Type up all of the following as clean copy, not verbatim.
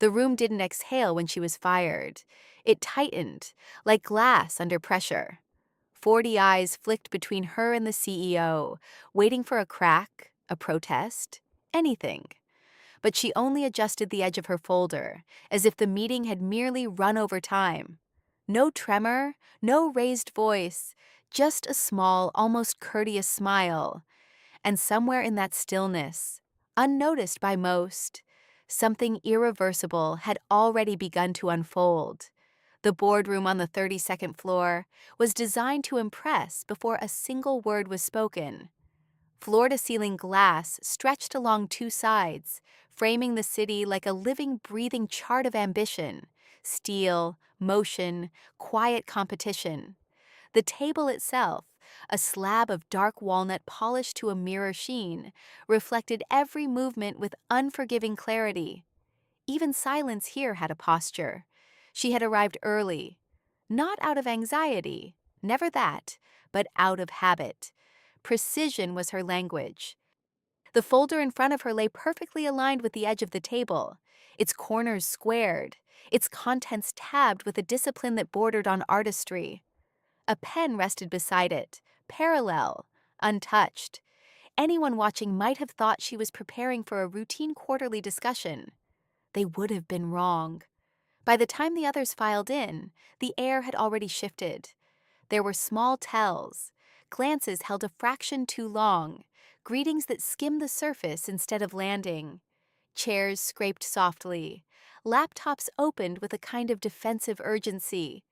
The room didn't exhale when she was fired. It tightened, like glass under pressure. 40 eyes flicked between her and the CEO, waiting for a crack, a protest, anything. But she only adjusted the edge of her folder, as if the meeting had merely run over time. No tremor, no raised voice, just a small, almost courteous smile. And somewhere in that stillness, unnoticed by most, something irreversible had already begun to unfold. The boardroom on the 32nd floor was designed to impress before a single word was spoken. Floor-to-ceiling glass stretched along two sides, framing the city like a living, breathing chart of ambition, steel, motion, quiet competition. The table itself, a slab of dark walnut polished to a mirror sheen, reflected every movement with unforgiving clarity. Even silence here had a posture. She had arrived early, not out of anxiety, never that, but out of habit. Precision was her language. The folder in front of her lay perfectly aligned with the edge of the table, its corners squared, its contents tabbed with a discipline that bordered on artistry. A pen rested beside it, parallel, untouched. Anyone watching might have thought she was preparing for a routine quarterly discussion. They would have been wrong. By the time the others filed in, the air had already shifted. There were small tells, glances held a fraction too long, greetings that skimmed the surface instead of landing. Chairs scraped softly. Laptops opened with a kind of defensive urgency.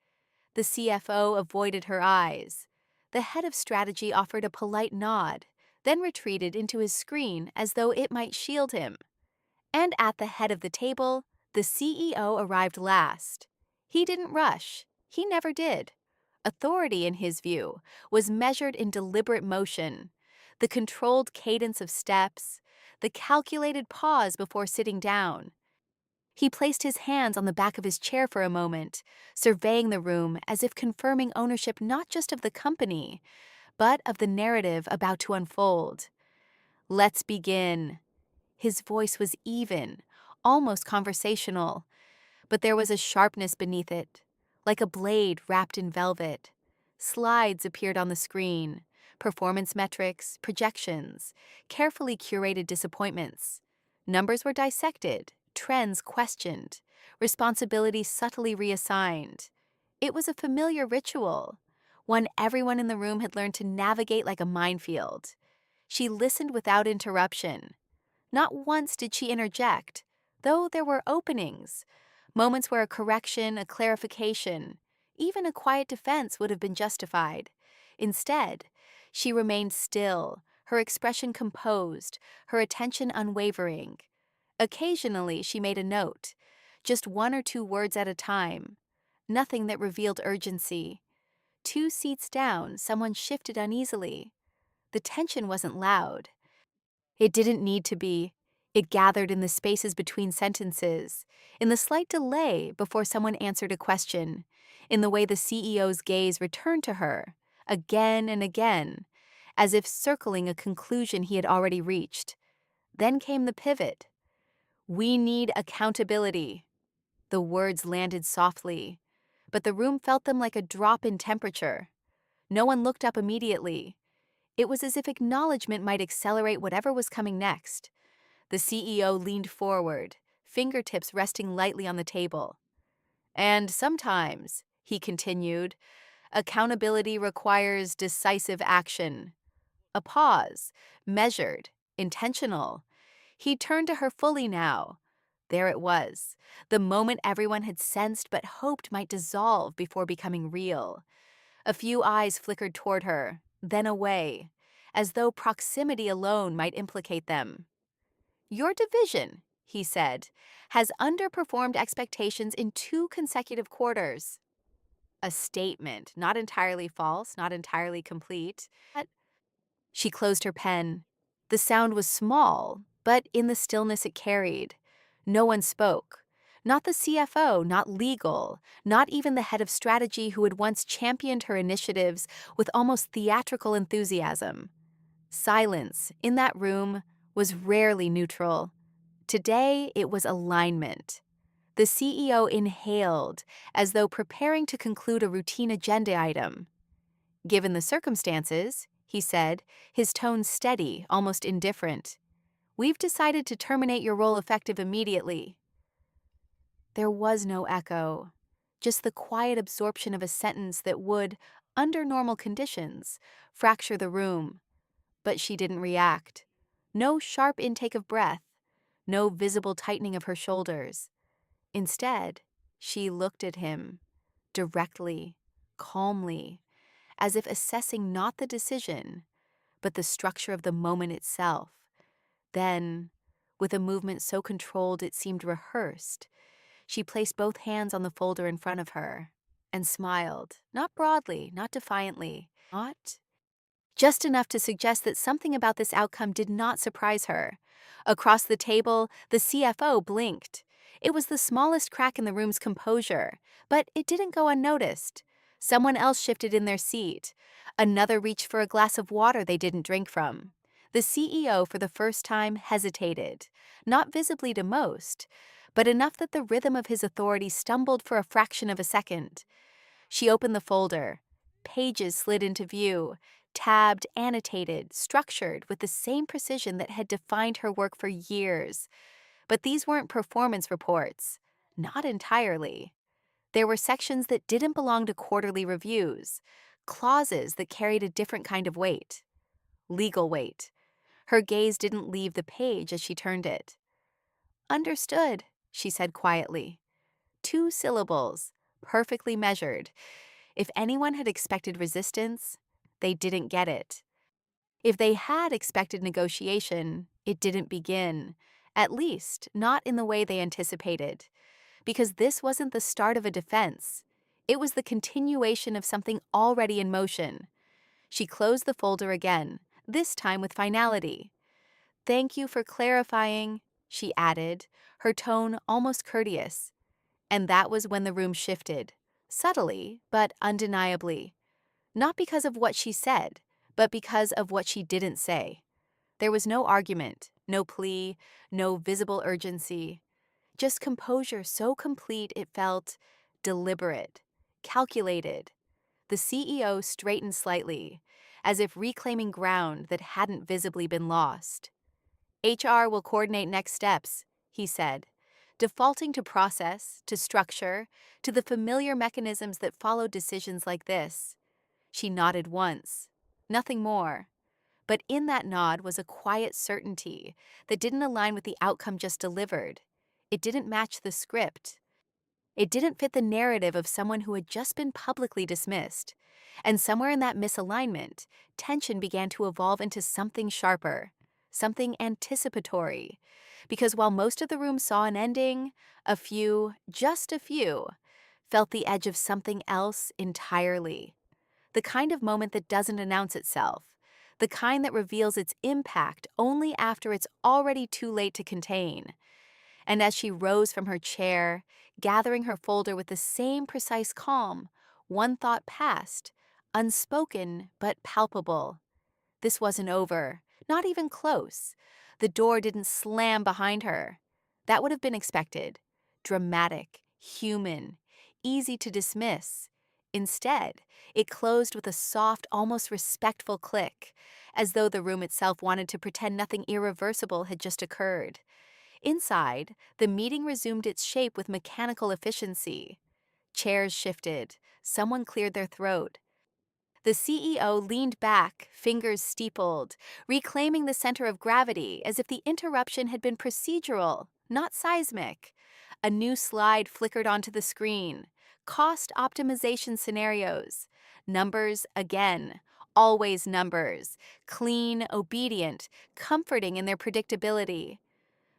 The CFO avoided her eyes. The head of strategy offered a polite nod, then retreated into his screen as though it might shield him. And at the head of the table, the CEO arrived last. He didn't rush. He never did. Authority, in his view, was measured in deliberate motion, the controlled cadence of steps, the calculated pause before sitting down. He placed his hands on the back of his chair for a moment, surveying the room as if confirming ownership not just of the company, but of the narrative about to unfold. "Let's begin." His voice was even, almost conversational, but there was a sharpness beneath it, like a blade wrapped in velvet. Slides appeared on the screen, performance metrics, projections, carefully curated disappointments. Numbers were dissected, trends questioned, responsibilities subtly reassigned. It was a familiar ritual, one everyone in the room had learned to navigate like a minefield. She listened without interruption. Not once did she interject, though there were openings, moments where a correction, a clarification, even a quiet defense would have been justified. Instead, she remained still, her expression composed, her attention unwavering. Occasionally, she made a note, just one or two words at a time, nothing that revealed urgency. 2 seats down, someone shifted uneasily. The tension wasn't loud. It didn't need to be. It gathered in the spaces between sentences, in the slight delay before someone answered a question, in the way the CEO's gaze returned to her, again and again, as if circling a conclusion he had already reached. Then came the pivot. "We need accountability." The words landed softly, but the room felt them like a drop in temperature. No one looked up immediately. It was as if acknowledgement might accelerate whatever was coming next. The CEO leaned forward, fingertips resting lightly on the table. "And sometimes," he continued, "accountability requires decisive action." A pause, measured, intentional. He turned to her fully now. There it was, the moment everyone had sensed but hoped might dissolve before becoming real. A few eyes flickered toward her, then away, as though proximity alone might implicate them. "Your division," he said, "has underperformed expectations in 2 consecutive quarters." A statement, not entirely false, not entirely complete. She closed her pen. The sound was small, but in the stillness it carried. No one spoke. Not the CFO, not legal, not even the head of strategy who had once championed her initiatives with almost theatrical enthusiasm. Silence, in that room, was rarely neutral. Today, it was alignment. The CEO inhaled, as though preparing to conclude a routine agenda item. "Given the circumstances," he said, his tone steady, almost indifferent, "we've decided to terminate your role effective immediately." There was no echo, just the quiet absorption of a sentence that would, under normal conditions, fracture the room. But she didn't react. No sharp intake of breath, no visible tightening of her shoulders. Instead, she looked at him, directly, calmly, as if assessing not the decision, but the structure of the moment itself. Then, with a movement so controlled it seemed rehearsed, she placed both hands on the folder in front of her and smiled, not broadly, not defiantly, not just enough to suggest that something about this outcome did not surprise her. Across the table, the CFO blinked. It was the smallest crack in the room's composure, but it didn't go unnoticed. Someone else shifted in their seat. Another reached for a glass of water they didn't drink from. The CEO, for the first time, hesitated, not visibly to most, but enough that the rhythm of his authority stumbled for a fraction of a second. She opened the folder. Pages slid into view, tabbed, annotated, structured with the same precision that had defined her work for years. But these weren't performance reports. Not entirely. There were sections that didn't belong to quarterly reviews, clauses that carried a different kind of weight. Legal weight. Her gaze didn't leave the page as she turned it. "Understood," she said quietly. 2 syllables, perfectly measured. If anyone had expected resistance, they didn't get it. If they had expected negotiation, it didn't begin, at least not in the way they anticipated. Because this wasn't the start of a defense. It was the continuation of something already in motion. She closed the folder again, this time with finality. "Thank you for clarifying," she added, her tone almost courteous. And that was when the room shifted, subtly but undeniably. Not because of what she said, but because of what she didn't say. There was no argument, no plea, no visible urgency. Just composure so complete it felt deliberate, calculated. The CEO straightened slightly, as if reclaiming ground that hadn't visibly been lost. "HR will coordinate next steps," he said, defaulting to process, to structure, to the familiar mechanisms that follow decisions like this. She nodded once, nothing more. But in that nod was a quiet certainty that didn't align with the outcome just delivered. It didn't match the script. It didn't fit the narrative of someone who had just been publicly dismissed. And somewhere in that misalignment, tension began to evolve into something sharper, something anticipatory. Because while most of the room saw an ending, a few, just a few, felt the edge of something else entirely. The kind of moment that doesn't announce itself, the kind that reveals its impact only after it's already too late to contain. And as she rose from her chair, gathering her folder with the same precise calm, one thought passed, unspoken but palpable. This wasn't over, not even close. The door didn't slam behind her. That would have been expected. Dramatic, human, easy to dismiss. Instead, it closed with a soft, almost respectful click, as though the room itself wanted to pretend nothing irreversible had just occurred. Inside, the meeting resumed its shape with mechanical efficiency. Chairs shifted. Someone cleared their throat. The CEO leaned back, fingers steepled, reclaiming the center of gravity as if the interruption had been procedural, not seismic. A new slide flickered onto the screen. Cost optimization scenarios. Numbers again. Always numbers. Clean, obedient, comforting in their predictability.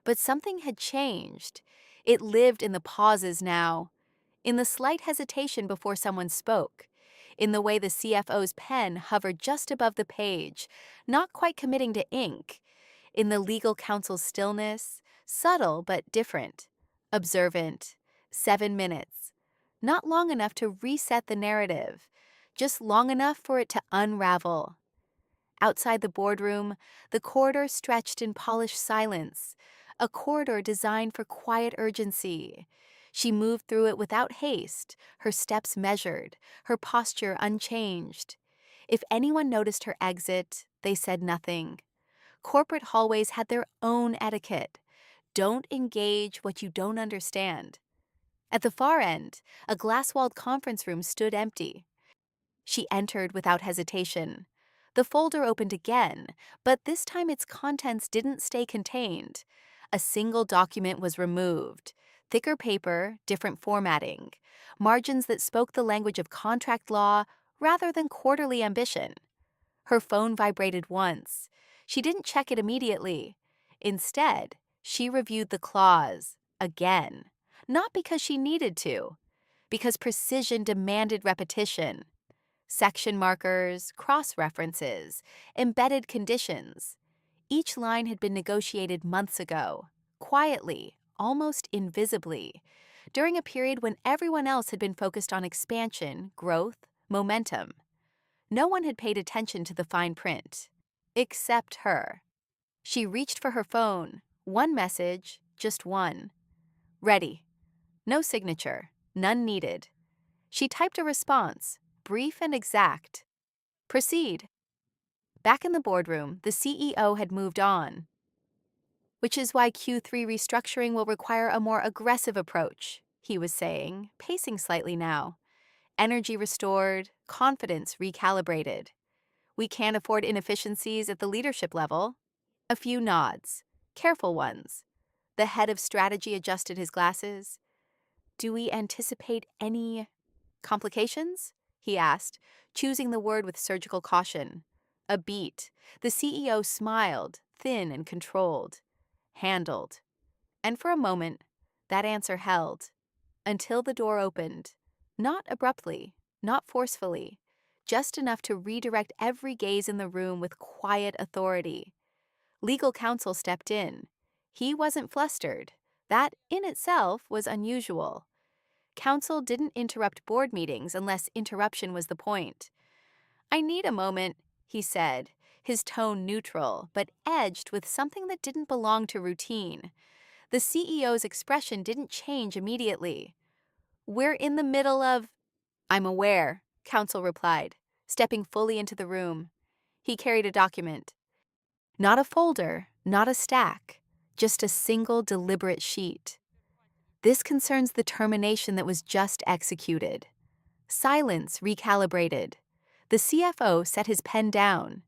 But something had changed. It lived in the pauses now, in the slight hesitation before someone spoke, in the way the CFO's pen hovered just above the page, not quite committing to ink, in the legal counsel's stillness, subtle but different, observant, 7 minutes, not long enough to reset the narrative, just long enough for it to unravel. Outside the boardroom, the corridor stretched in polished silence, a corridor designed for quiet urgency. She moved through it without haste, her steps measured, her posture unchanged. If anyone noticed her exit, they said nothing. Corporate hallways had their own etiquette. Don't engage what you don't understand. At the far end, a glass-walled conference room stood empty. She entered without hesitation. The folder opened again, but this time its contents didn't stay contained. A single document was removed. Thicker paper, different formatting. Margins that spoke the language of contract law rather than quarterly ambition. Her phone vibrated once. She didn't check it immediately. Instead, she reviewed the clause again. Not because she needed to, because precision demanded repetition. Section markers, cross-references, embedded conditions. Each line had been negotiated months ago, quietly, almost invisibly, during a period when everyone else had been focused on expansion, growth, momentum. No one had paid attention to the fine print, except her. She reached for her phone. One message, just one. Ready. No signature, none needed. She typed a response, brief and exact. Proceed. Back in the boardroom, the CEO had moved on, which is why Q3 restructuring will require a more aggressive approach, he was saying, pacing slightly now. Energy restored, confidence recalibrated. We can't afford inefficiencies at the leadership level. A few nods, careful ones. The head of strategy adjusted his glasses. Do we anticipate any complications? He asked, choosing the word with surgical caution. A beat. The CEO smiled, thin and controlled. Handled. And for a moment, that answer held. Until the door opened. Not abruptly, not forcefully, just enough to redirect every gaze in the room with quiet authority. Legal counsel stepped in. He wasn't flustered. That, in itself, was unusual. Counsel didn't interrupt board meetings unless interruption was the point. I need a moment, he said, his tone neutral, but edged with something that didn't belong to routine. The CEO's expression didn't change immediately. We're in the middle of... I'm aware, counsel replied, stepping fully into the room. He carried a document. Not a folder, not a stack, just a single deliberate sheet. This concerns the termination that was just executed. Silence recalibrated. The CFO set his pen down.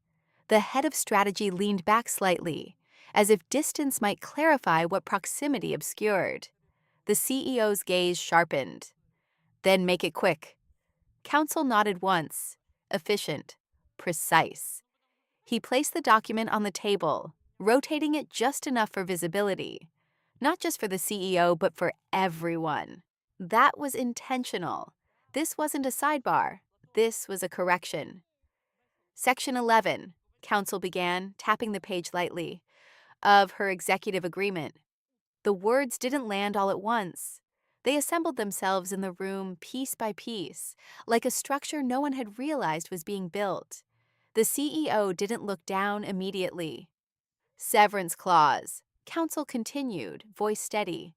The head of strategy leaned back slightly, as if distance might clarify what proximity obscured. The CEO's gaze sharpened. Then make it quick. Counsel nodded once. Efficient. Precise. He placed the document on the table, rotating it just enough for visibility. Not just for the CEO, but for everyone. That was intentional. This wasn't a sidebar. This was a correction. Section 11, counsel began, tapping the page lightly, of her executive agreement. The words didn't land all at once. They assembled themselves in the room piece by piece, like a structure no one had realized was being built. The CEO didn't look down immediately. Severance clause, counsel continued, voice steady.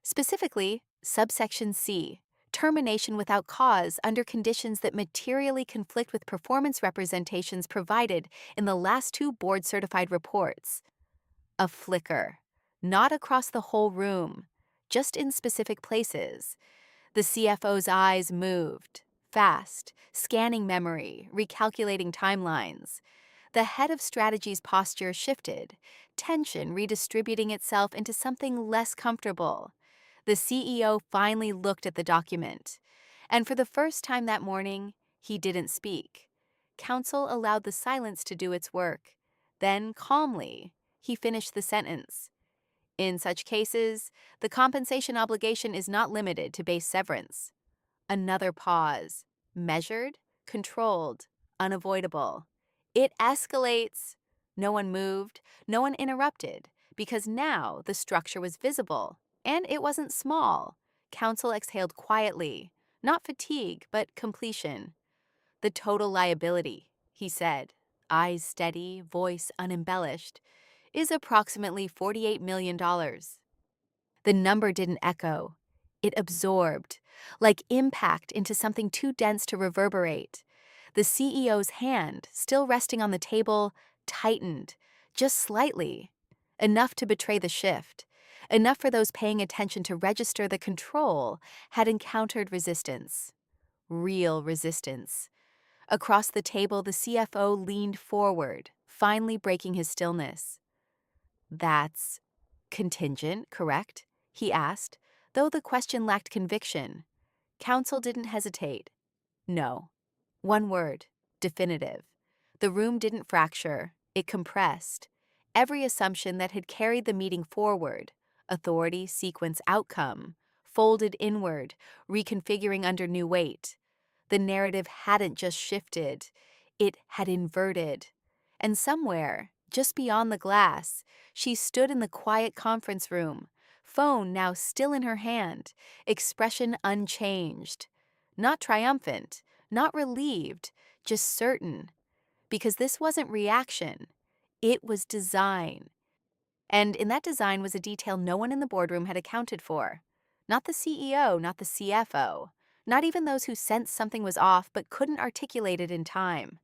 Specifically, subsection C, termination without cause under conditions that materially conflict with performance representations provided in the last two board-certified reports. A flicker, not across the whole room, just in specific places. The CFO's eyes moved, fast, scanning memory, recalculating timelines. The head of strategy's posture shifted, tension redistributing itself into something less comfortable. The CEO finally looked at the document, and for the first time that morning, he didn't speak. Counsel allowed the silence to do its work. Then, calmly, he finished the sentence. In such cases, the compensation obligation is not limited to base severance. Another pause. Measured, controlled, unavoidable. It escalates. No one moved, no one interrupted, because now the structure was visible, and it wasn't small. Counsel exhaled quietly, not fatigue, but completion. The total liability, he said, eyes steady, voice unembellished, is approximately $48 million. The number didn't echo. It absorbed, like impact into something too dense to reverberate. The CEO's hand, still resting on the table, tightened, just slightly, enough to betray the shift, enough for those paying attention to register the control had encountered resistance. Real resistance. Across the table, the CFO leaned forward, finally breaking his stillness. That's contingent, correct? He asked, though the question lacked conviction. Counsel didn't hesitate. No. One word. Definitive. The room didn't fracture. It compressed. Every assumption that had carried the meeting forward, authority, sequence, outcome, folded inward, reconfiguring under new weight. The narrative hadn't just shifted. It had inverted. And somewhere, just beyond the glass, she stood in the quiet conference room, phone now still in her hand, expression unchanged. Not triumphant, not relieved, just certain. Because this wasn't reaction, it was design. And in that design was a detail no one in the boardroom had accounted for. Not the CEO, not the CFO, not even those who sensed something was off but couldn't articulate it in time.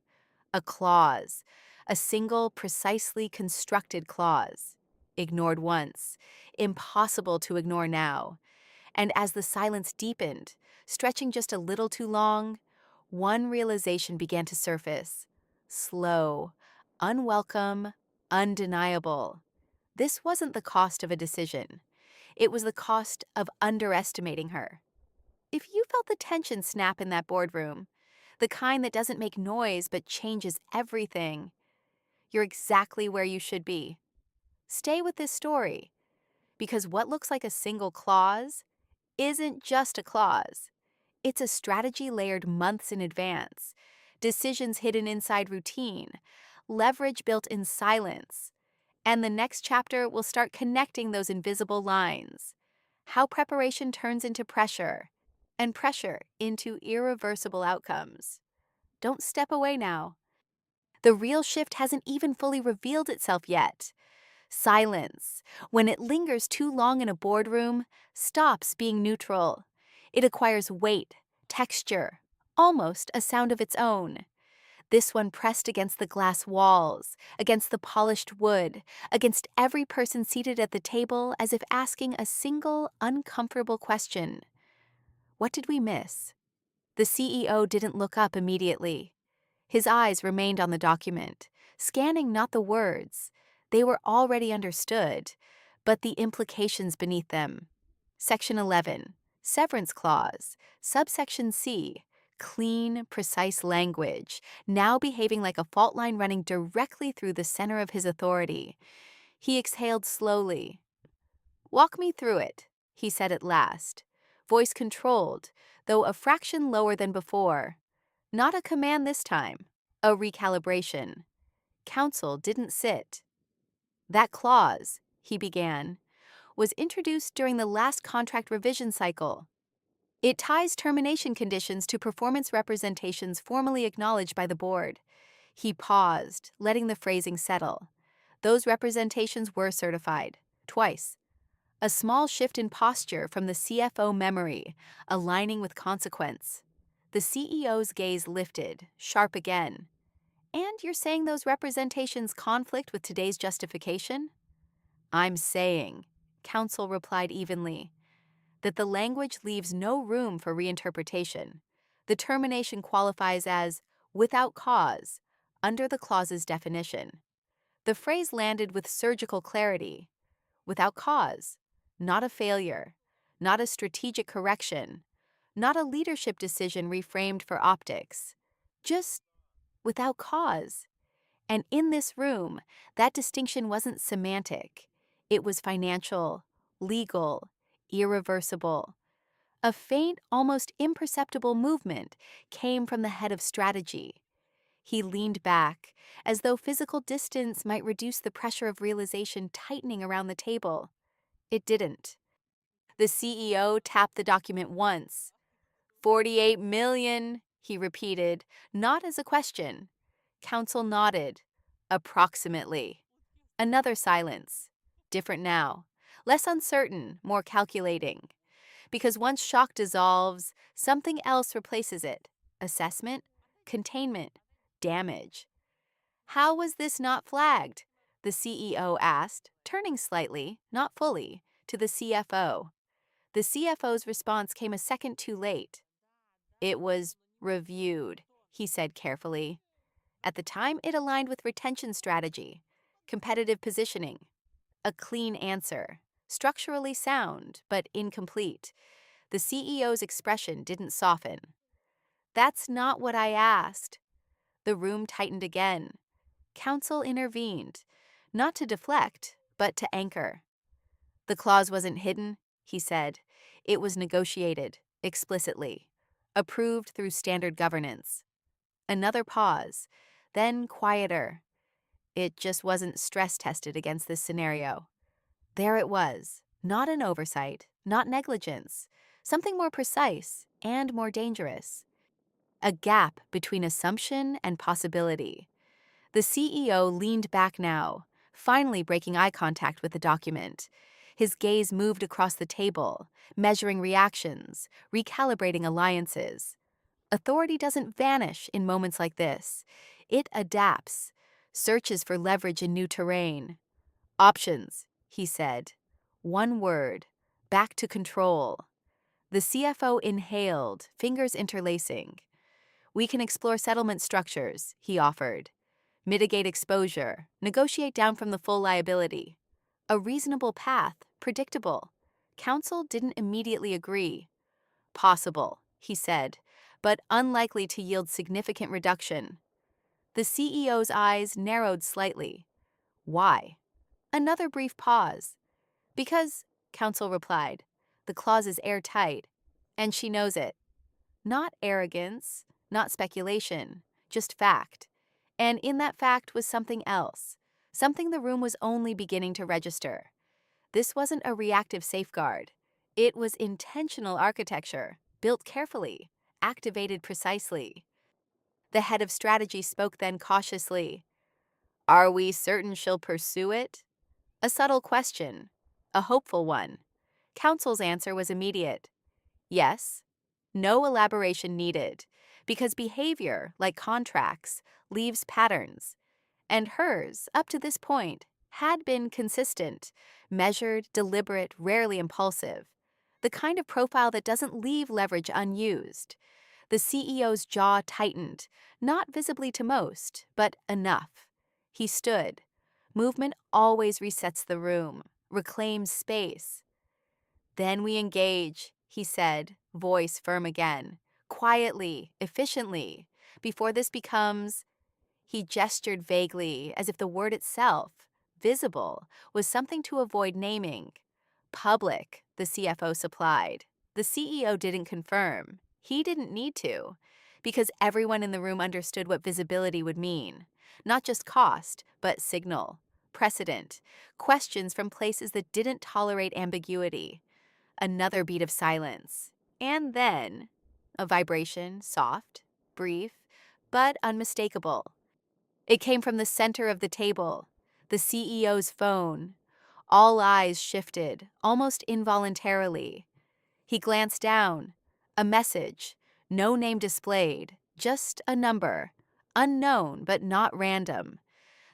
A clause, a single, precisely constructed clause. Ignored once, impossible to ignore now. And as the silence deepened, stretching just a little too long, one realization began to surface. Slow, unwelcome, undeniable. This wasn't the cost of a decision. It was the cost of underestimating her. If you felt the tension snap in that boardroom, the kind that doesn't make noise but changes everything, you're exactly where you should be. Stay with this story, because what looks like a single clause isn't just a clause. It's a strategy layered months in advance, decisions hidden inside routine, leverage built in silence. And the next chapter will start connecting those invisible lines. How preparation turns into pressure, and pressure into irreversible outcomes. Don't step away now. The real shift hasn't even fully revealed itself yet. Silence, when it lingers too long in a boardroom, stops being neutral. It acquires weight, texture, almost a sound of its own. This one pressed against the glass walls, against the polished wood, against every person seated at the table as if asking a single, uncomfortable question. What did we miss? The CEO didn't look up immediately. His eyes remained on the document, scanning not the words. They were already understood, but the implications beneath them. Section 11, Severance Clause, Subsection C, clean, precise language, now behaving like a fault line running directly through the center of his authority. He exhaled slowly. "Walk me through it," he said at last, voice controlled, though a fraction lower than before. Not a command this time, a recalibration. Counsel didn't sit. "That clause," he began, "was introduced during the last contract revision cycle. It ties termination conditions to performance representations formally acknowledged by the board." He paused, letting the phrasing settle. Those representations were certified, twice. A small shift in posture from the CFO memory, aligning with consequence. The CEO's gaze lifted, sharp again. "And you're saying those representations conflict with today's justification?" "I'm saying," counsel replied evenly, "that the language leaves no room for reinterpretation. The termination qualifies as without cause, under the clause's definition." The phrase landed with surgical clarity. Without cause, not a failure, not a strategic correction, not a leadership decision reframed for optics. Just without cause. And in this room, that distinction wasn't semantic. It was financial, legal, irreversible. A faint, almost imperceptible movement came from the head of strategy. He leaned back, as though physical distance might reduce the pressure of realization tightening around the table. It didn't. The CEO tapped the document once. 48 million, he repeated, not as a question. Counsel nodded. Approximately. Another silence. Different now. Less uncertain, more calculating. Because once shock dissolves, something else replaces it: assessment, containment, damage. How was this not flagged? The CEO asked, turning slightly, not fully, to the CFO. The CFO's response came a second too late. It was reviewed, he said carefully. At the time, it aligned with retention strategy, competitive positioning. A clean answer, structurally sound, but incomplete. The CEO's expression didn't soften. That's not what I asked. The room tightened again. Counsel intervened, not to deflect, but to anchor. The clause wasn't hidden, he said. It was negotiated, explicitly, approved through standard governance. Another pause, then quieter. It just wasn't stress tested against this scenario. There it was, not an oversight, not negligence, something more precise and more dangerous. A gap between assumption and possibility. The CEO leaned back now, finally breaking eye contact with the document. His gaze moved across the table, measuring reactions, recalibrating alliances. Authority doesn't vanish in moments like this. It adapts, searches for leverage in new terrain. Options, he said. One word, back to control. The CFO inhaled, fingers interlacing. We can explore settlement structures, he offered. Mitigate exposure, negotiate down from the full liability. A reasonable path, predictable. Counsel didn't immediately agree. Possible, he said, but unlikely to yield significant reduction. The CEO's eyes narrowed slightly. Why? Another brief pause. Because, counsel replied, the clause is airtight, and she knows it. Not arrogance, not speculation, just fact. And in that fact was something else, something the room was only beginning to register. This wasn't a reactive safeguard. It was intentional architecture, built carefully, activated precisely. The head of strategy spoke then cautiously. Are we certain she'll pursue it? A subtle question, a hopeful one. Counsel's answer was immediate. Yes. No elaboration needed, because behavior, like contracts, leaves patterns. And hers, up to this point, had been consistent, measured, deliberate, rarely impulsive. The kind of profile that doesn't leave leverage unused. The CEO's jaw tightened, not visibly to most, but enough. He stood. Movement always resets the room, reclaims space. Then we engage, he said, voice firm again, quietly, efficiently, before this becomes. He gestured vaguely, as if the word itself, visible, was something to avoid naming. Public, the CFO supplied. The CEO didn't confirm. He didn't need to, because everyone in the room understood what visibility would mean. Not just cost, but signal, precedent, questions from places that didn't tolerate ambiguity. Another beat of silence. And then, a vibration, soft, brief, but unmistakable. It came from the center of the table, the CEO's phone. All eyes shifted, almost involuntarily. He glanced down. A message, no name displayed, just a number. Unknown, but not random.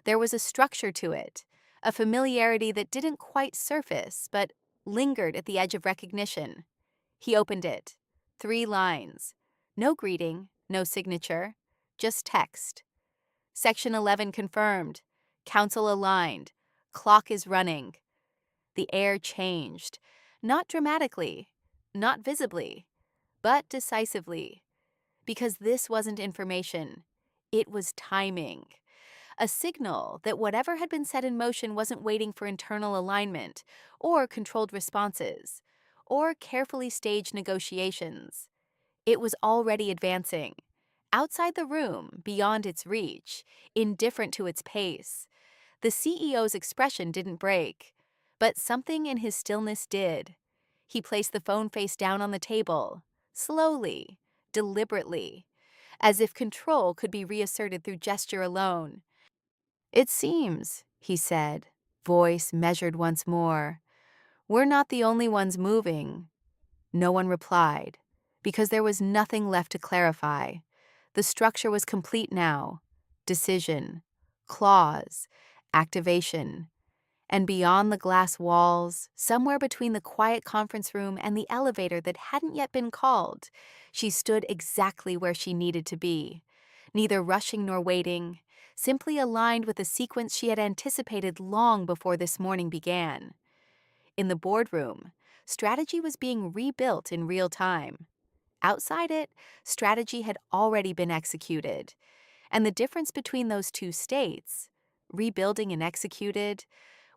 There was a structure to it, a familiarity that didn't quite surface, but lingered at the edge of recognition. He opened it. 3 lines. No greeting, no signature, just text. Section 11 confirmed. Counsel aligned. Clock is running. The air changed. Not dramatically, not visibly, but decisively. Because this wasn't information. It was timing. A signal that whatever had been set in motion wasn't waiting for internal alignment, or controlled responses, or carefully staged negotiations. It was already advancing. Outside the room, beyond its reach, indifferent to its pace. The CEO's expression didn't break, but something in his stillness did. He placed the phone face down on the table, slowly, deliberately, as if control could be reasserted through gesture alone. It seems, he said, voice measured once more, we're not the only ones moving. No one replied, because there was nothing left to clarify. The structure was complete now. Decision, clause, activation. And beyond the glass walls, somewhere between the quiet conference room and the elevator that hadn't yet been called, she stood exactly where she needed to be, neither rushing nor waiting, simply aligned with the sequence she had anticipated long before this morning began. In the boardroom, strategy was being rebuilt in real time. Outside it, strategy had already been executed. And the difference between those two states, rebuilding and executed,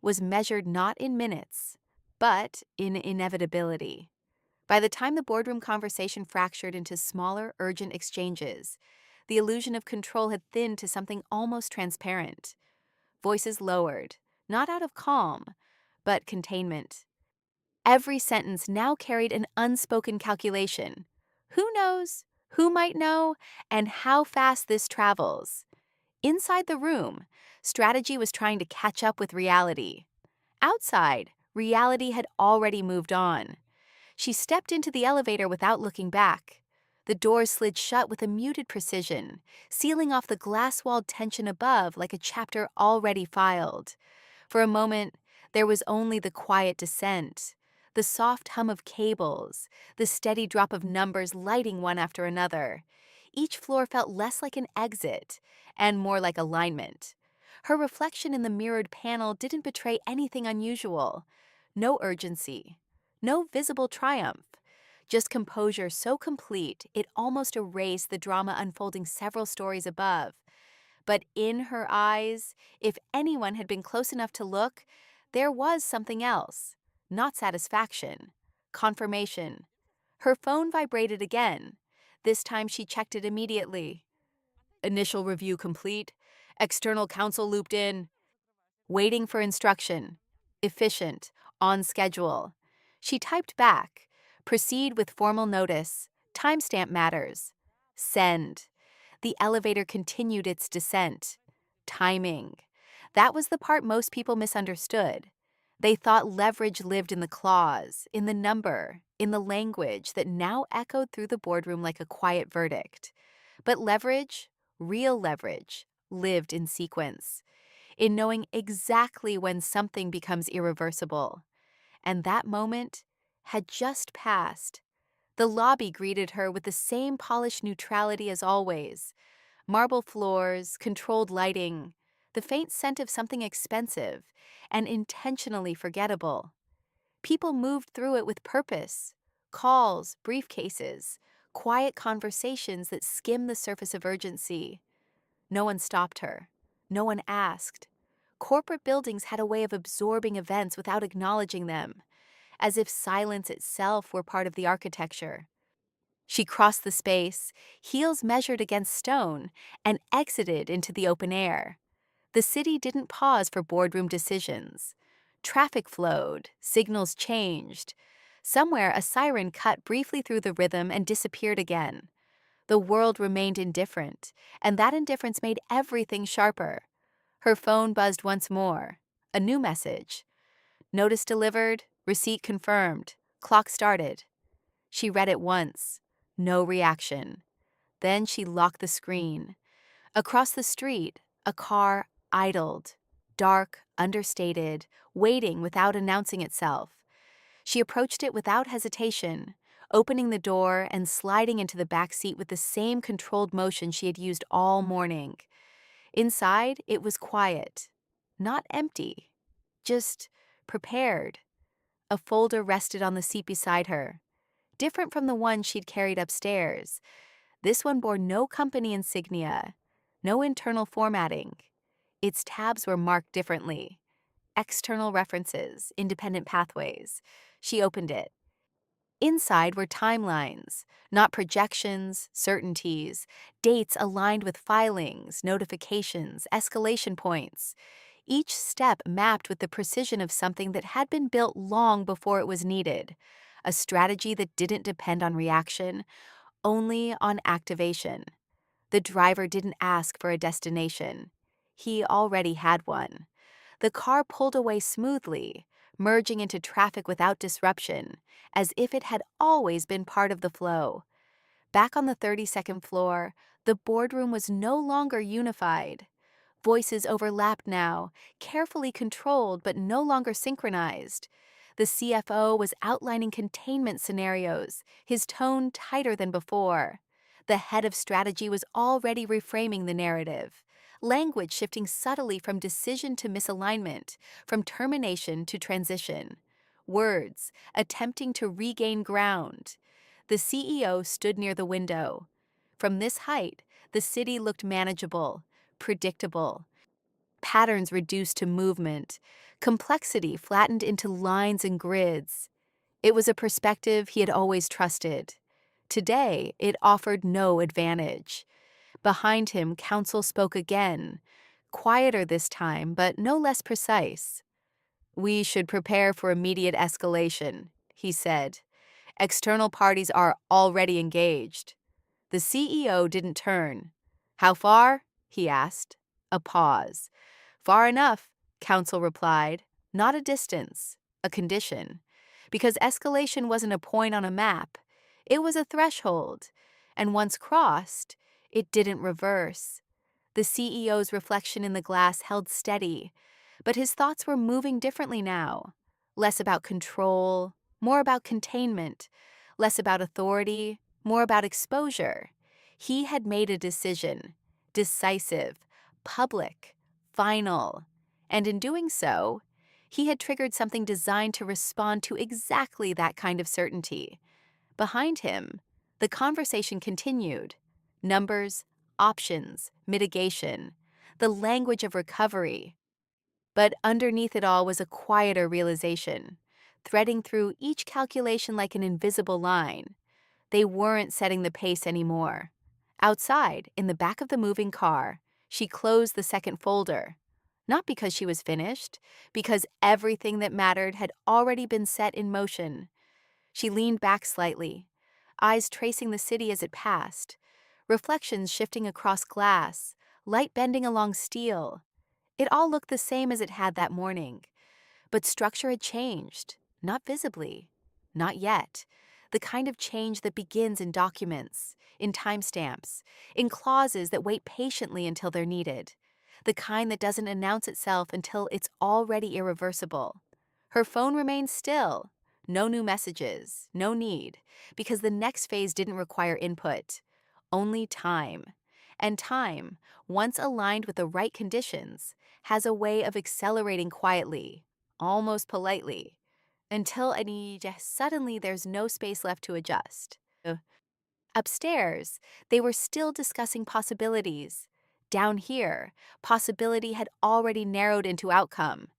was measured not in minutes, but in inevitability. By the time the boardroom conversation fractured into smaller, urgent exchanges, the illusion of control had thinned to something almost transparent. Voices lowered, not out of calm, but containment. Every sentence now carried an unspoken calculation. Who knows? Who might know? And how fast this travels? Inside the room, strategy was trying to catch up with reality. Outside, reality had already moved on. She stepped into the elevator without looking back. The doors slid shut with a muted precision, sealing off the glass-walled tension above like a chapter already filed. For a moment, there was only the quiet descent, the soft hum of cables, the steady drop of numbers lighting one after another. Each floor felt less like an exit and more like alignment. Her reflection in the mirrored panel didn't betray anything unusual. No urgency, no visible triumph, just composure so complete it almost erased the drama unfolding several stories above. But in her eyes, if anyone had been close enough to look, there was something else. Not satisfaction, confirmation. Her phone vibrated again. This time she checked it immediately. Initial review complete. External counsel looped in. Waiting for instruction. Efficient. On schedule. She typed back. Proceed with formal notice. Timestamp matters. Send. The elevator continued its descent. Timing. That was the part most people misunderstood. They thought leverage lived in the clause, in the number, in the language that now echoed through the boardroom like a quiet verdict. But leverage, real leverage, lived in sequence, in knowing exactly when something becomes irreversible. And that moment had just passed. The lobby greeted her with the same polished neutrality as always. Marble floors, controlled lighting, the faint scent of something expensive and intentionally forgettable. People moved through it with purpose. Calls, briefcases, quiet conversations that skimmed the surface of urgency. No one stopped her. No one asked. Corporate buildings had a way of absorbing events without acknowledging them, as if silence itself were part of the architecture. She crossed the space, heels measured against stone, and exited into the open air. The city didn't pause for boardroom decisions. Traffic flowed, signals changed. Somewhere a siren cut briefly through the rhythm and disappeared again. The world remained indifferent, and that indifference made everything sharper. Her phone buzzed once more. A new message. Notice delivered, receipt confirmed, clock started. She read it once. No reaction. Then she locked the screen. Across the street, a car idled, dark, understated, waiting without announcing itself. She approached it without hesitation, opening the door and sliding into the back seat with the same controlled motion she had used all morning. Inside, it was quiet, not empty, just prepared. A folder rested on the seat beside her, different from the one she'd carried upstairs. This one bore no company insignia, no internal formatting. Its tabs were marked differently. External references, independent pathways. She opened it. Inside were timelines, not projections, certainties, dates aligned with filings, notifications, escalation points. Each step mapped with the precision of something that had been built long before it was needed, a strategy that didn't depend on reaction, only on activation. The driver didn't ask for a destination. He already had one. The car pulled away smoothly, merging into traffic without disruption, as if it had always been part of the flow. Back on the 32nd floor, the boardroom was no longer unified. Voices overlapped now, carefully controlled but no longer synchronized. The CFO was outlining containment scenarios, his tone tighter than before. The head of strategy was already reframing the narrative, language shifting subtly from decision to misalignment, from termination to transition. Words attempting to regain ground. The CEO stood near the window. From this height, the city looked manageable, predictable. Patterns reduced to movement, complexity flattened into lines and grids. It was a perspective he had always trusted. Today, it offered no advantage. Behind him, counsel spoke again, quieter this time, but no less precise. "We should prepare for immediate escalation," he said. "External parties are already engaged." The CEO didn't turn. "How far?" he asked. A pause. "Far enough," counsel replied. "Not a distance, a condition. Because escalation wasn't a point on a map. It was a threshold. And once crossed, it didn't reverse." The CEO's reflection in the glass held steady, but his thoughts were moving differently now. Less about control, more about containment. Less about authority, more about exposure. He had made a decision, decisive, public, final. And in doing so, he had triggered something designed to respond to exactly that kind of certainty. Behind him, the conversation continued. Numbers, options, mitigation, the language of recovery. But underneath it all was a quieter realization, threading through each calculation like an invisible line. They weren't setting the pace anymore. Outside, in the back of the moving car, she closed the second folder. Not because she was finished, because everything that mattered had already been set in motion. She leaned back slightly, eyes tracing the city as it passed, reflections shifting across glass, light bending along steel. It all looked the same as it had that morning. But structure had changed, not visibly, not yet. The kind of change that begins in documents, in timestamps, in clauses that wait patiently until they're needed. The kind that doesn't announce itself until it's already irreversible. Her phone remained still. No new messages, no need, because the next phase didn't require input. Only time. And time, once aligned with the right conditions, has a way of accelerating quietly, almost politely, until suddenly there's no space left to adjust. Upstairs, they were still discussing possibilities. Down here, possibility had already narrowed into outcome.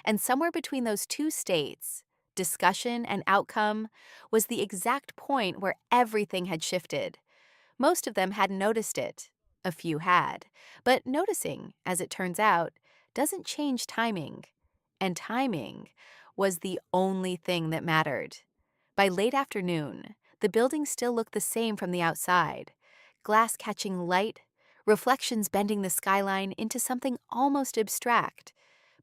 And somewhere between those two states, discussion and outcome, was the exact point where everything had shifted. Most of them hadn't noticed it. A few had. But noticing, as it turns out, doesn't change timing. And timing was the only thing that mattered. By late afternoon, the building still looked the same from the outside. Glass catching light, reflections bending the skyline into something almost abstract.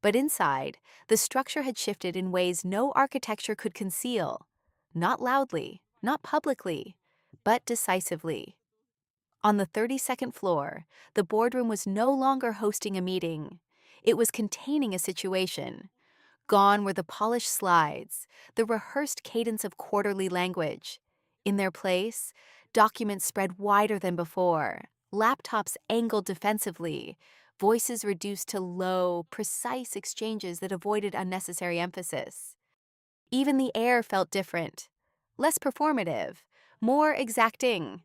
But inside, the structure had shifted in ways no architecture could conceal. Not loudly, not publicly, but decisively. On the 32nd floor, the boardroom was no longer hosting a meeting. It was containing a situation. Gone were the polished slides, the rehearsed cadence of quarterly language. In their place, documents spread wider than before, laptops angled defensively, voices reduced to low, precise exchanges that avoided unnecessary emphasis. Even the air felt different, less performative, more exacting.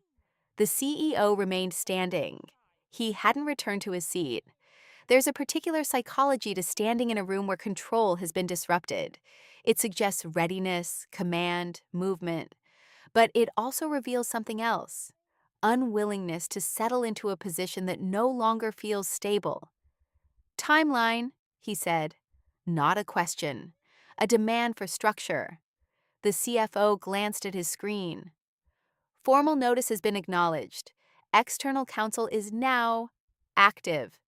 The CEO remained standing. He hadn't returned to his seat. There's a particular psychology to standing in a room where control has been disrupted. It suggests readiness, command, movement. But it also reveals something else: unwillingness to settle into a position that no longer feels stable. "Timeline," he said. Not a question. A demand for structure. The CFO glanced at his screen. "Formal notice has been acknowledged. External counsel is now active."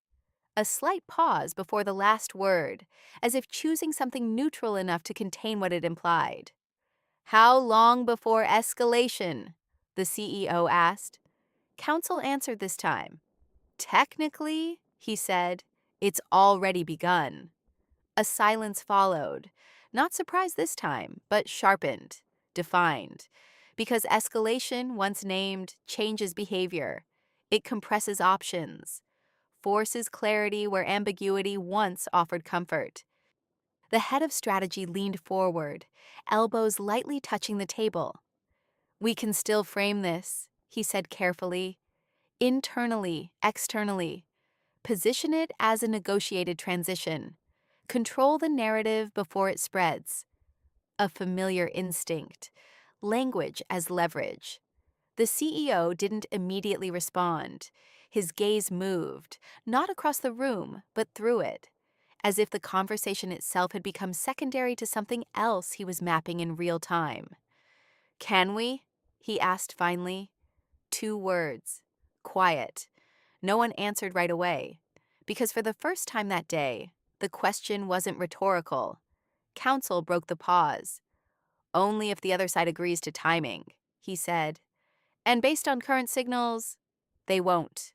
A slight pause before the last word, as if choosing something neutral enough to contain what it implied. How long before escalation? The CEO asked. Counsel answered this time. Technically, he said, it's already begun. A silence followed. Not surprised this time, but sharpened, defined. Because escalation, once named, changes behavior. It compresses options, forces clarity where ambiguity once offered comfort. The head of strategy leaned forward, elbows lightly touching the table. We can still frame this, he said carefully. Internally, externally. Position it as a negotiated transition. Control the narrative before it spreads. A familiar instinct. Language as leverage. The CEO didn't immediately respond. His gaze moved, not across the room, but through it, as if the conversation itself had become secondary to something else he was mapping in real time. Can we? He asked finally. 2 words. Quiet. No one answered right away, because for the first time that day, the question wasn't rhetorical. Counsel broke the pause. Only if the other side agrees to timing, he said. And based on current signals, they won't.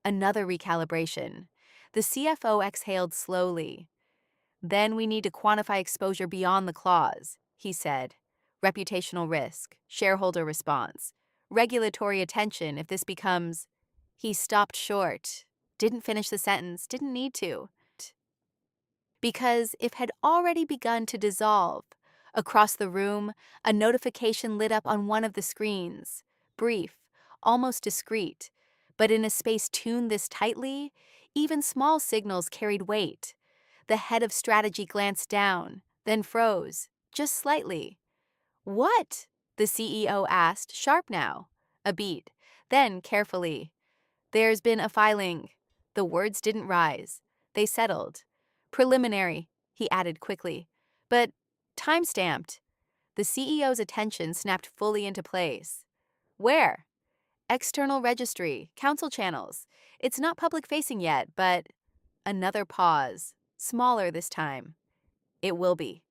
Another recalibration. The CFO exhaled slowly. Then we need to quantify exposure beyond the clause, he said. Reputational risk, shareholder response, regulatory attention if this becomes... He stopped short, didn't finish the sentence, didn't need to. Because if had already begun to dissolve. Across the room, a notification lit up on one of the screens. Brief, almost discreet, but in a space tuned this tightly, even small signals carried weight. The head of strategy glanced down, then froze, just slightly. What? The CEO asked, sharp now. A beat, then carefully. There's been a filing. The words didn't rise. They settled. Preliminary, he added quickly. But time-stamped. The CEO's attention snapped fully into place. Where? External registry, council channels. It's not public-facing yet, but... Another pause, smaller this time. It will be.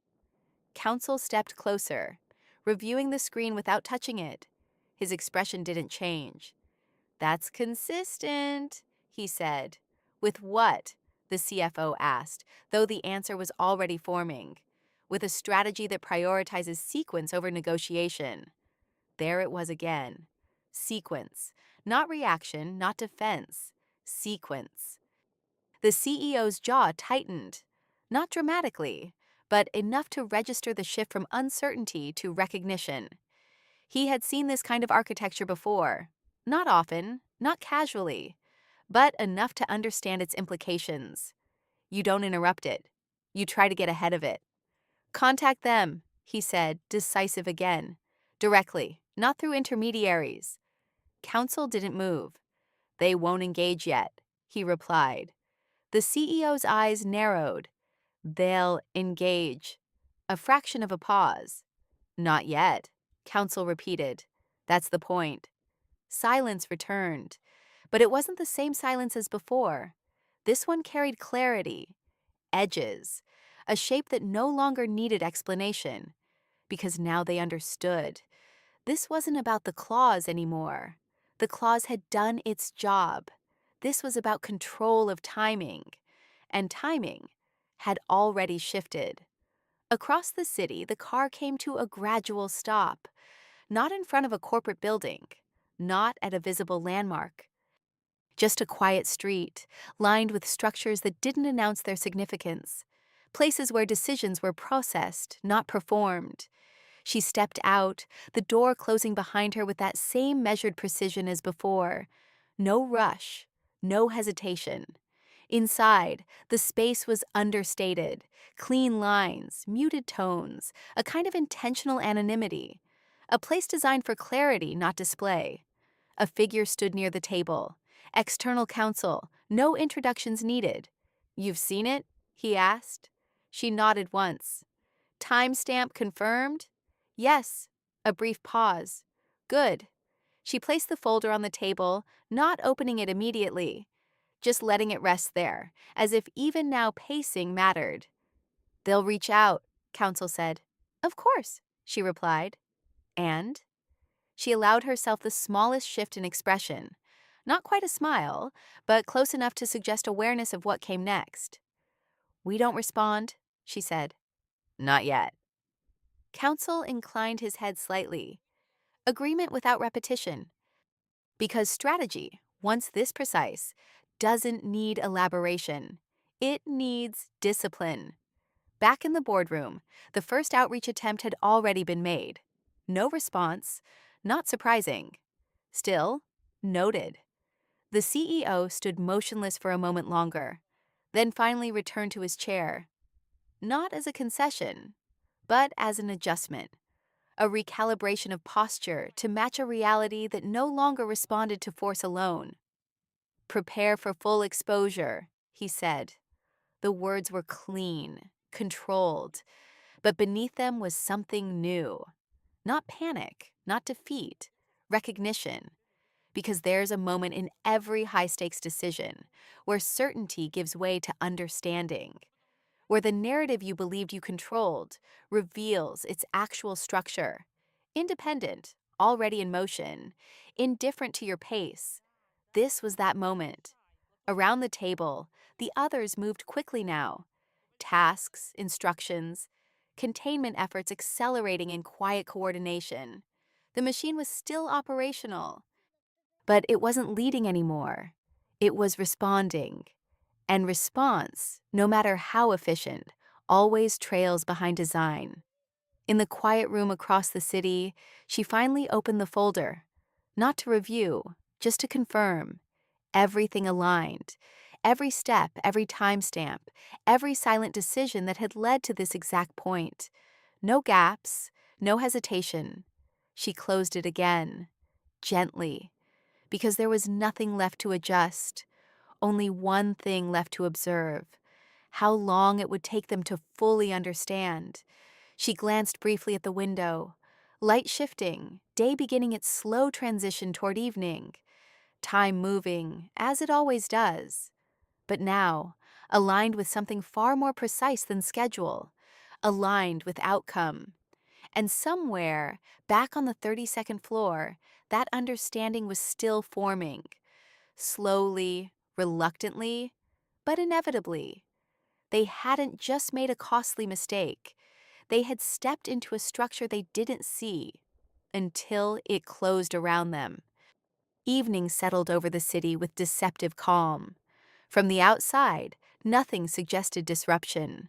Counsel stepped closer, reviewing the screen without touching it. His expression didn't change. That's consistent, he said. With what? The CFO asked, though the answer was already forming. With a strategy that prioritizes sequence over negotiation. There it was again. Sequence. Not reaction, not defense. Sequence. The CEO's jaw tightened. Not dramatically, but enough to register the shift from uncertainty to recognition. He had seen this kind of architecture before. Not often, not casually, but enough to understand its implications. You don't interrupt it. You try to get ahead of it. Contact them, he said, decisive again. Directly, not through intermediaries. Counsel didn't move. They won't engage yet, he replied. The CEO's eyes narrowed. They'll engage. A fraction of a pause. Not yet, Counsel repeated. That's the point. Silence returned, but it wasn't the same silence as before. This one carried clarity, edges, a shape that no longer needed explanation, because now they understood. This wasn't about the clause anymore. The clause had done its job. This was about control of timing, and timing had already shifted. Across the city, the car came to a gradual stop, not in front of a corporate building, not at a visible landmark. Just a quiet street, lined with structures that didn't announce their significance, places where decisions were processed, not performed. She stepped out, the door closing behind her with that same measured precision as before. No rush, no hesitation. Inside, the space was understated, clean lines, muted tones, a kind of intentional anonymity. A place designed for clarity, not display. A figure stood near the table. External counsel, no introductions needed. You've seen it? He asked. She nodded once. Timestamp confirmed? Yes. A brief pause. Good. She placed the folder on the table, not opening it immediately. just letting it rest there, as if even now pacing mattered. "They'll reach out," Counsel said. "Of course," she replied. And she allowed herself the smallest shift in expression. Not quite a smile, but close enough to suggest awareness of what came next. "We don't respond," she said. "Not yet." Counsel inclined his head slightly. Agreement without repetition. Because strategy, once this precise, doesn't need elaboration. It needs discipline. Back in the boardroom, the first outreach attempt had already been made. No response, not surprising. Still, noted. The CEO stood motionless for a moment longer, then finally returned to his chair. Not as a concession, but as an adjustment. A recalibration of posture to match a reality that no longer responded to force alone. "Prepare for full exposure," he said. The words were clean, controlled, but beneath them was something new. Not panic, not defeat, recognition. Because there's a moment in every high-stakes decision where certainty gives way to understanding, where the narrative you believed you controlled reveals its actual structure, independent, already in motion, indifferent to your pace. This was that moment. Around the table, the others moved quickly now. Tasks, instructions, containment efforts accelerating in quiet coordination. The machine was still operational, but it wasn't leading anymore. It was responding. And response, no matter how efficient, always trails behind design. In the quiet room across the city, she finally opened the folder. Not to review, just to confirm. Everything aligned. Every step, every timestamp, every silent decision that had led to this exact point. No gaps, no hesitation. She closed it again, gently, because there was nothing left to adjust, only one thing left to observe: how long it would take them to fully understand. She glanced briefly at the window. Light shifting, day beginning its slow transition toward evening. Time moving, as it always does. But now, aligned with something far more precise than schedule. Aligned with outcome. And somewhere, back on the 32nd floor, that understanding was still forming. Slowly, reluctantly, but inevitably. They hadn't just made a costly mistake. They had stepped into a structure they didn't see until it closed around them. Evening settled over the city with deceptive calm. From the outside, nothing suggested disruption.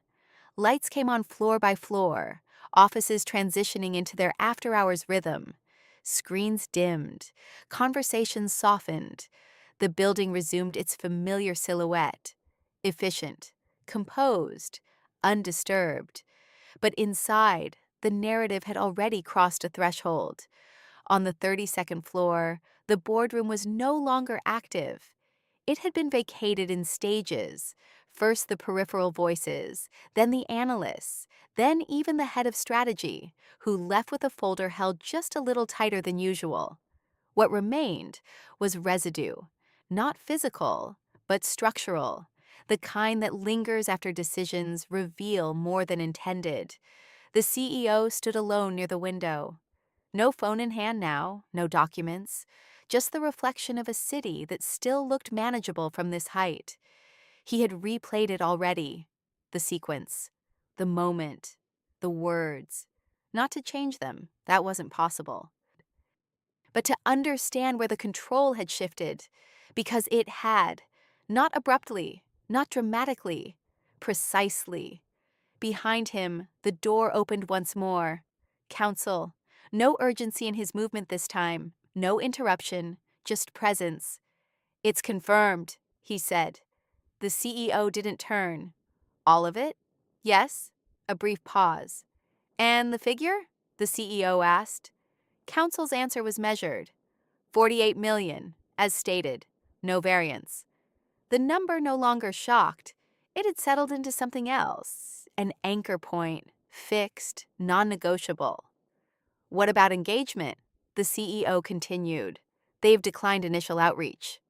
Lights came on floor by floor, offices transitioning into their after-hours rhythm. Screens dimmed, conversations softened. The building resumed its familiar silhouette, efficient, composed, undisturbed. But inside, the narrative had already crossed a threshold. On the 32nd floor, the boardroom was no longer active. It had been vacated in stages. First the peripheral voices, then the analysts, then even the head of strategy, who left with a folder held just a little tighter than usual. What remained was residue, not physical, but structural, the kind that lingers after decisions reveal more than intended. The CEO stood alone near the window. No phone in hand now, no documents, just the reflection of a city that still looked manageable from this height. He had replayed it already, the sequence, the moment, the words. Not to change them, that wasn't possible. But to understand where the control had shifted, because it had, not abruptly, not dramatically, precisely. Behind him, the door opened once more. Counsel. No urgency in his movement this time, no interruption, just presence. "It's confirmed," he said. The CEO didn't turn. "All of it?" "Yes." A brief pause. "And the figure?" the CEO asked. Counsel's answer was measured. 48 million, as stated. No variance. The number no longer shocked. It had settled into something else. An anchor point, fixed, non-negotiable. "What about engagement?" the CEO continued. "They've declined initial outreach."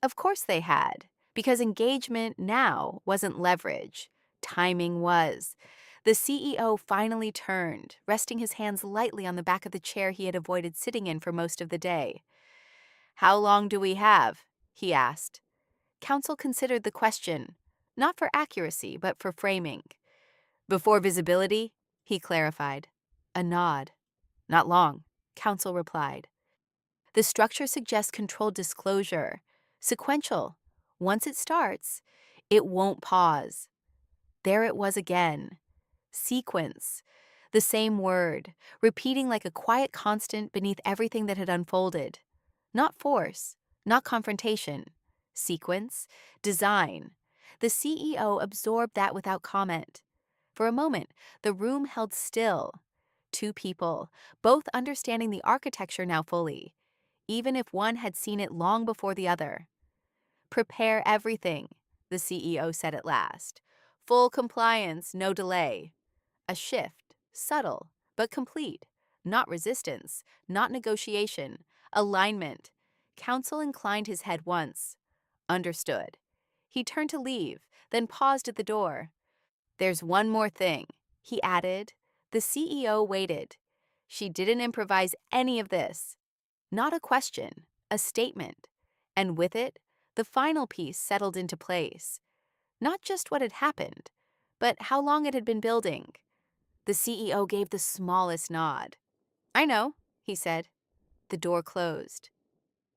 Of course they had. Because engagement now wasn't leverage, timing was. The CEO finally turned, resting his hands lightly on the back of the chair he had avoided sitting in for most of the day. "How long do we have?" he asked. Counsel considered the question, not for accuracy, but for framing. "Before visibility?" he clarified. A nod. "Not long," Counsel replied. The structure suggests controlled disclosure. Sequential. Once it starts, it won't pause. There it was again. Sequence. The same word, repeating like a quiet constant beneath everything that had unfolded. Not force, not confrontation. Sequence, design. The CEO absorbed that without comment. For a moment, the room held still. Two people, both understanding the architecture now fully, even if one had seen it long before the other. "Prepare everything," the CEO said at last. "Full compliance, no delay." A shift, subtle, but complete. Not resistance, not negotiation, alignment. Counsel inclined his head once. Understood. He turned to leave, then paused at the door. "There's one more thing," he added. The CEO waited. She didn't improvise any of this. Not a question, a statement. And with it, the final piece settled into place. Not just what had happened, but how long it had been building. The CEO gave the smallest nod. "I know," he said. The door closed.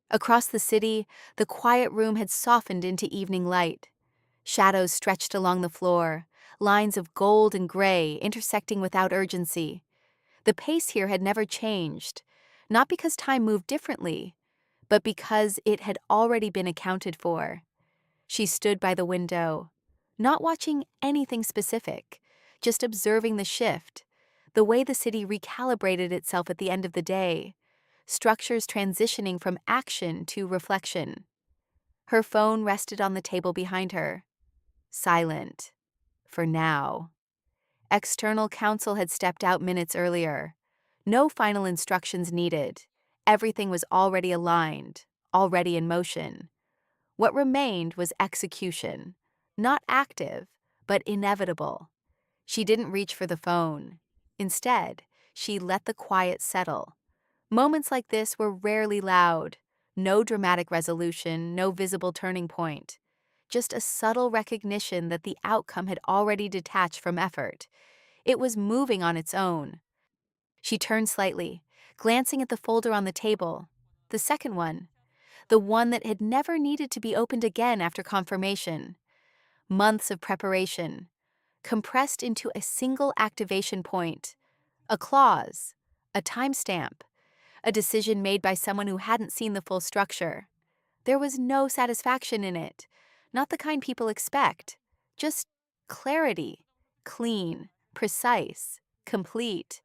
Across the city, the quiet room had softened into evening light. Shadows stretched along the floor, lines of gold and gray intersecting without urgency. The pace here had never changed, not because time moved differently, but because it had already been accounted for. She stood by the window, not watching anything specific, just observing the shift, the way the city recalibrated itself at the end of the day, structures transitioning from action to reflection. Her phone rested on the table behind her. Silent. For now. External counsel had stepped out minutes earlier. No final instructions needed. Everything was already aligned, already in motion. What remained was execution. Not active, but inevitable. She didn't reach for the phone. Instead, she let the quiet settle. Moments like this were rarely loud. No dramatic resolution, no visible turning point. Just a subtle recognition that the outcome had already detached from effort. It was moving on its own. She turned slightly, glancing at the folder on the table. The second one. The one that had never needed to be opened again after confirmation. Months of preparation, compressed into a single activation point. A clause, a timestamp, a decision made by someone who hadn't seen the full structure. There was no satisfaction in it, not the kind people expect. Just clarity, clean, precise, complete.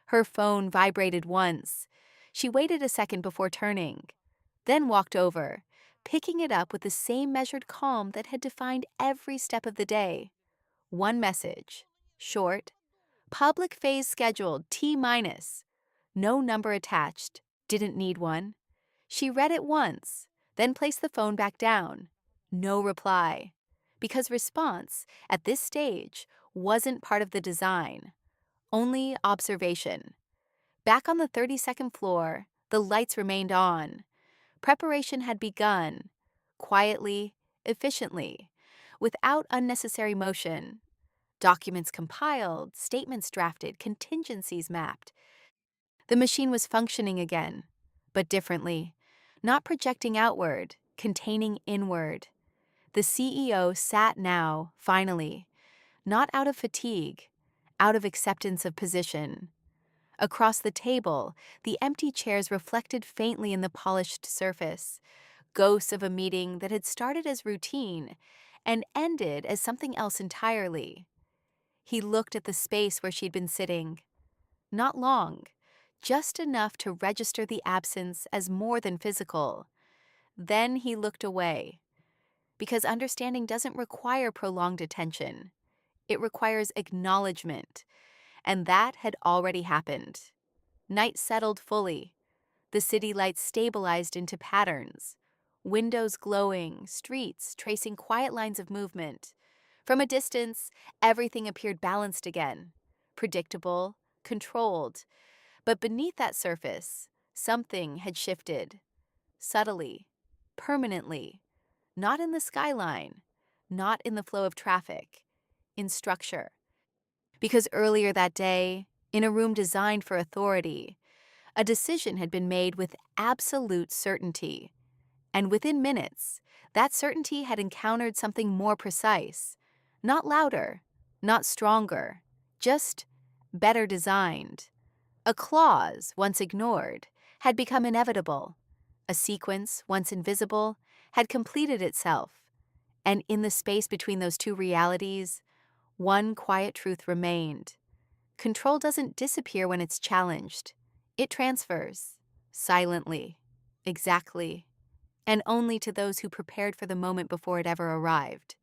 Her phone vibrated once. She waited a second before turning, then walked over, picking it up with the same measured calm that had defined every step of the day. One message, short, public phase scheduled T-. No number attached, didn't need one. She read it once, then placed the phone back down. No reply. Because response, at this stage, wasn't part of the design. Only observation. Back on the 32nd floor, the lights remained on. Preparation had begun, quietly, efficiently, without unnecessary motion. Documents compiled, statements drafted, contingencies mapped. The machine was functioning again, but differently, not projecting outward, containing inward. The CEO sat now, finally, not out of fatigue, out of acceptance of position. Across the table, the empty chairs reflected faintly in the polished surface, ghosts of a meeting that had started as routine and ended as something else entirely. He looked at the space where she'd been sitting. Not long, just enough to register the absence as more than physical. Then he looked away, because understanding doesn't require prolonged attention. It requires acknowledgement, and that had already happened. Night settled fully. The city lights stabilized into patterns. Windows glowing, streets tracing quiet lines of movement. From a distance, everything appeared balanced again, predictable, controlled. But beneath that surface, something had shifted, subtly, permanently, not in the skyline, not in the flow of traffic, in structure. Because earlier that day, in a room designed for authority, a decision had been made with absolute certainty. And within minutes, that certainty had encountered something more precise. Not louder, not stronger, just better designed. A clause, once ignored, had become inevitable. A sequence, once invisible, had completed itself. And in the space between those two realities, one quiet truth remained. Control doesn't disappear when it's challenged. It transfers, silently, exactly, and only to those who prepared for the moment before it ever arrived.